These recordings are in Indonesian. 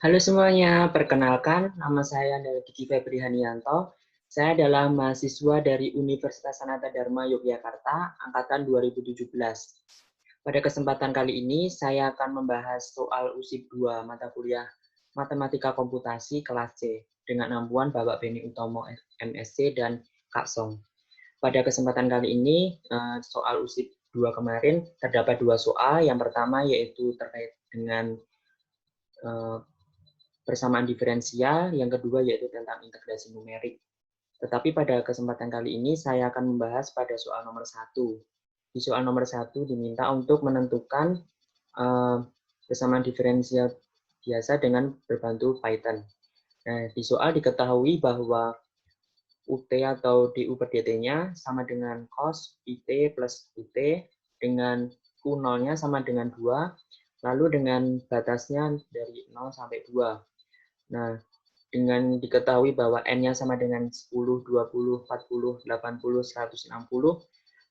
Halo semuanya, perkenalkan nama saya adalah Diki Febri Hanianto. Saya adalah mahasiswa dari Universitas Sanata Dharma Yogyakarta, angkatan 2017. Pada kesempatan kali ini, saya akan membahas soal USIP 2 mata kuliah Matematika Komputasi kelas C dengan nampuan Bapak Beni Utomo MSc dan Kak Song. Pada kesempatan kali ini, soal USIP 2 kemarin terdapat dua soal. Yang pertama yaitu terkait dengan persamaan diferensial, yang kedua yaitu tentang integrasi numerik. Tetapi pada kesempatan kali ini saya akan membahas pada soal nomor 1. Di soal nomor 1 diminta untuk menentukan persamaan diferensial biasa dengan berbantu Python. Nah, di soal diketahui bahwa UT atau DU per DT-nya sama dengan cos IT plus UT dengan U0-nya sama dengan 2, lalu dengan batasnya dari 0 sampai 2. Nah, dengan diketahui bahwa N-nya sama dengan 10, 20, 40, 80, 160,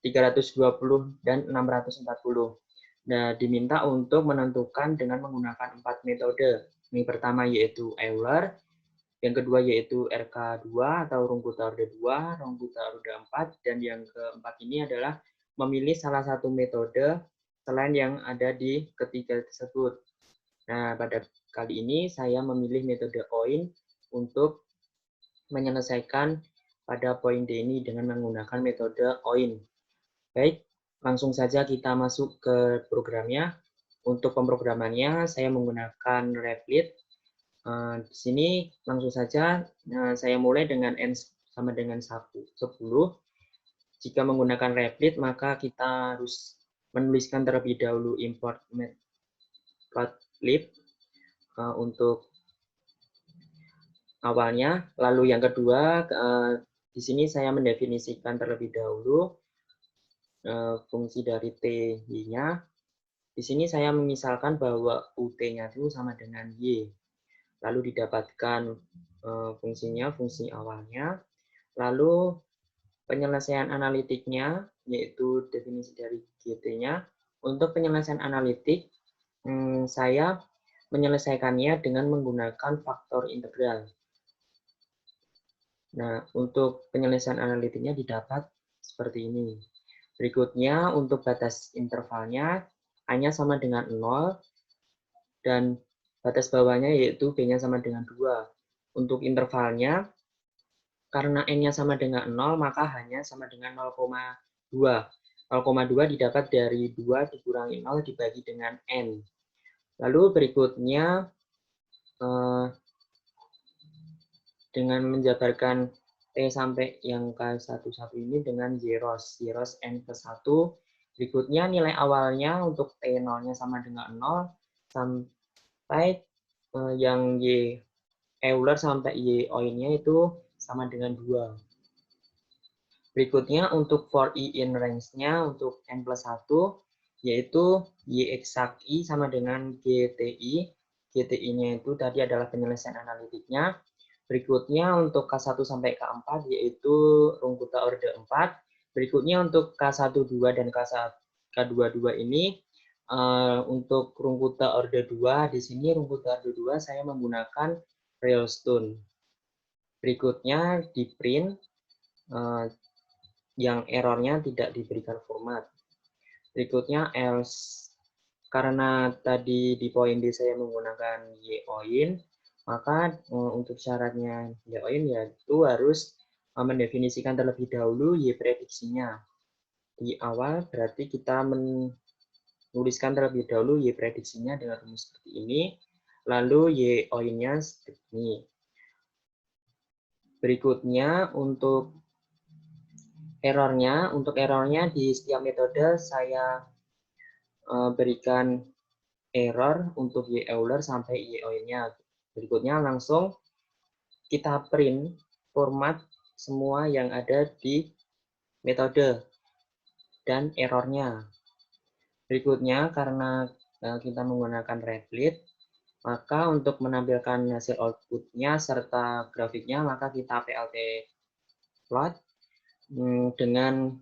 320, dan 640. Nah, diminta untuk menentukan dengan menggunakan 4 metode. Yang pertama yaitu Euler, yang kedua yaitu RK2 atau Runge Orde 2, Runge Orde 4, dan yang keempat ini adalah memilih salah satu metode selain yang ada di ketiga tersebut. Nah, pada kali ini saya memilih metode OIN untuk menyelesaikan pada poin D ini dengan menggunakan metode OIN. Baik, langsung saja kita masuk ke programnya. Untuk pemrogramannya saya menggunakan Replit. Di sini langsung saja saya mulai dengan N sama dengan 10. Jika menggunakan Replit maka kita harus menuliskan terlebih dahulu import matplotlib untuk awalnya. Lalu yang kedua, di sini saya mendefinisikan terlebih dahulu fungsi dari T-nya. Di sini saya memisalkan bahwa UT-nya itu sama dengan Y. Lalu didapatkan fungsinya, fungsi awalnya. Lalu penyelesaian analitiknya, yaitu definisi dari GT-nya. Untuk penyelesaian analitik, saya menyelesaikannya dengan menggunakan faktor integral. Nah, untuk penyelesaian analitiknya didapat seperti ini. Berikutnya, untuk batas intervalnya, A-nya sama dengan 0, dan batas bawahnya yaitu B-nya sama dengan 2. Untuk intervalnya, karena N-nya sama dengan 0, maka hanya sama dengan 0,2. 0,2 didapat dari 2 dikurangi 0 dibagi dengan N. Lalu berikutnya, dengan menjabarkan T sampai yang K11 ini dengan zeros N ke 1. Berikutnya nilai awalnya untuk T0-nya sama dengan 0 sampai yang Y Euler sampai Y OIN-nya itu sama dengan 2. Berikutnya untuk for I in range-nya untuk N plus 1 yaitu Y exact I sama dengan GTI. GTI-nya itu tadi adalah penyelesaian analitiknya. Berikutnya untuk K1 sampai K4 yaitu Runge Orde 4. Berikutnya untuk K12 dan K22 ini untuk Runge Orde 2 di sini Runge Orde 2 saya menggunakan Railstone. Berikutnya di print yang errornya tidak diberikan format. Berikutnya else. Karena tadi di poin D saya menggunakan YOIN, maka untuk syaratnya YOIN yaitu harus mendefinisikan terlebih dahulu Y prediksinya. Di awal berarti kita menuliskan terlebih dahulu Y prediksinya dengan rumus seperti ini, lalu YOIN-nya seperti ini. Berikutnya untuk errornya di setiap metode saya berikan error untuk Y Euler sampai Y OIN-nya. Berikutnya langsung kita print format semua yang ada di metode dan errornya. Berikutnya karena kita menggunakan Replit, maka untuk menampilkan hasil outputnya serta grafiknya maka kita PLT plot dengan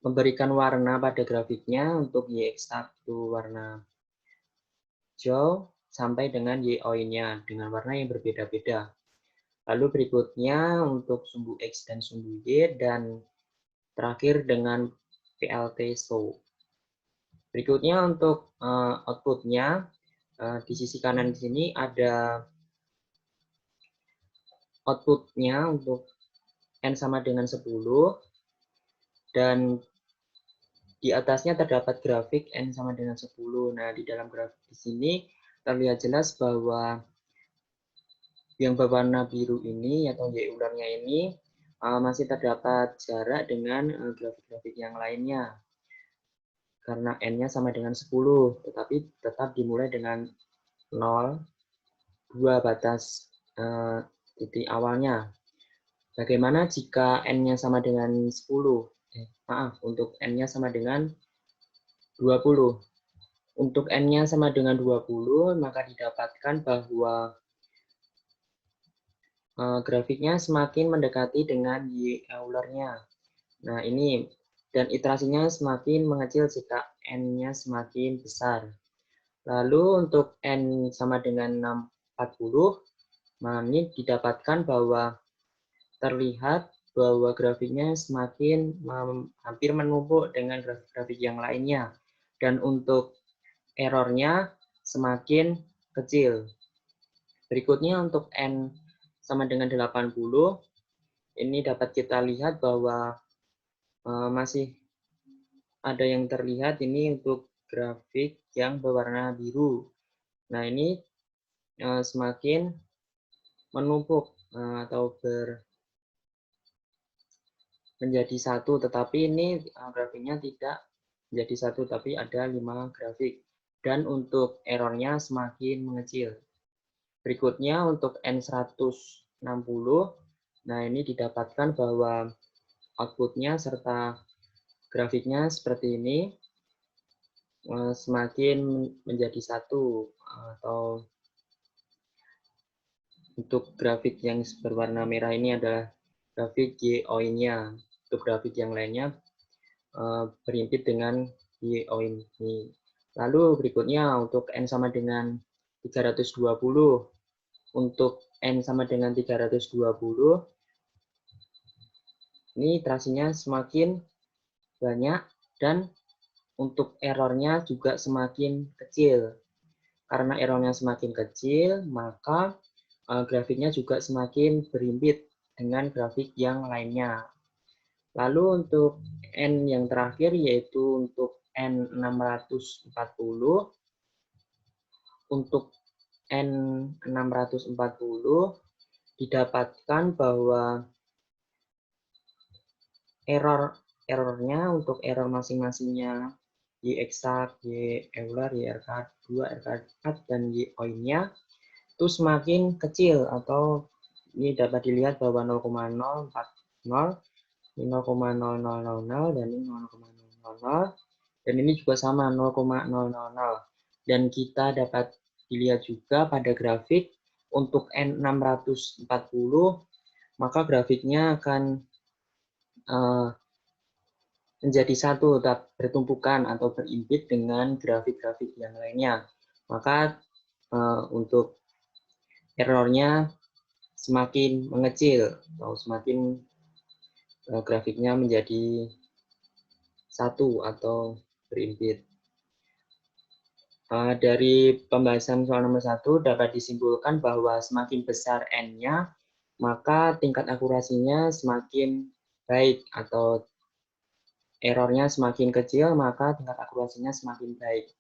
memberikan warna pada grafiknya. Untuk Y exact itu warna hijau, sampai dengan Y-nya dengan warna yang berbeda-beda. Lalu berikutnya untuk sumbu X dan sumbu Y, dan terakhir dengan PLT show. Berikutnya untuk outputnya, di sisi kanan di sini ada outputnya untuk N sama dengan 10, dan di atasnya terdapat grafik N sama dengan 10. Nah, di dalam grafik di sini terlihat jelas bahwa yang berwarna biru ini atau Y ularnya ini masih terdapat jarak dengan grafik-grafik yang lainnya. Karena N-nya sama dengan 10, tetapi tetap dimulai dengan 0, 2 batas titik awalnya. Bagaimana jika N-nya sama dengan 10? Untuk N-nya sama dengan 20. Untuk N-nya sama dengan 20, maka didapatkan bahwa grafiknya semakin mendekati dengan Y ularnya. Nah, ini dan iterasinya semakin mengecil jika N-nya semakin besar. Lalu untuk N sama dengan 640, nah ini didapatkan bahwa terlihat bahwa grafiknya semakin hampir menumpuk dengan grafik-grafik yang lainnya. Dan untuk errornya semakin kecil. Berikutnya untuk N sama dengan 80, ini dapat kita lihat bahwa masih ada yang terlihat ini untuk grafik yang berwarna biru. Nah, ini semakin menumpuk atau menjadi satu, tetapi ini grafiknya tidak menjadi satu, tapi ada 5 grafik. Dan untuk errornya semakin mengecil. Berikutnya untuk N160, nah ini didapatkan bahwa outputnya serta grafiknya seperti ini semakin menjadi satu, atau untuk grafik yang berwarna merah ini adalah grafik Y-nya. Untuk grafik yang lainnya berimpit dengan Y ini. Lalu berikutnya untuk N sama dengan 320. Untuk N sama dengan 320, ini iterasinya semakin banyak dan untuk errornya juga semakin kecil. Karena errornya semakin kecil, maka grafiknya juga semakin berimpit dengan grafik yang lainnya. Lalu untuk N yang terakhir yaitu untuk N640. Untuk N640 didapatkan bahwa errornya untuk error masing-masingnya Y eksak, Y euler, Y RK2, RK4, dan Y nya itu semakin kecil, atau ini dapat dilihat bahwa 0,040, ini 0,0000, dan ini 0,000, dan ini juga sama 0,000. Dan kita dapat dilihat juga pada grafik untuk N640, maka grafiknya akan menjadi satu, bertumpukan atau berimpit dengan grafik-grafik yang lainnya. Maka untuk errornya semakin mengecil atau semakin grafiknya menjadi satu atau berimpit. Dari pembahasan soal nomor 1 dapat disimpulkan bahwa semakin besar N-nya, maka tingkat akurasinya semakin baik, atau errornya semakin kecil, maka tingkat akurasinya semakin baik.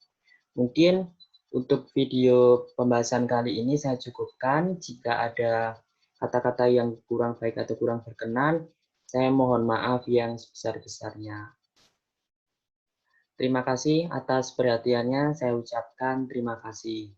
Mungkin untuk video pembahasan kali ini saya cukupkan. Jika ada kata-kata yang kurang baik atau kurang berkenan, saya mohon maaf yang sebesar-besarnya. Terima kasih atas perhatiannya, saya ucapkan terima kasih.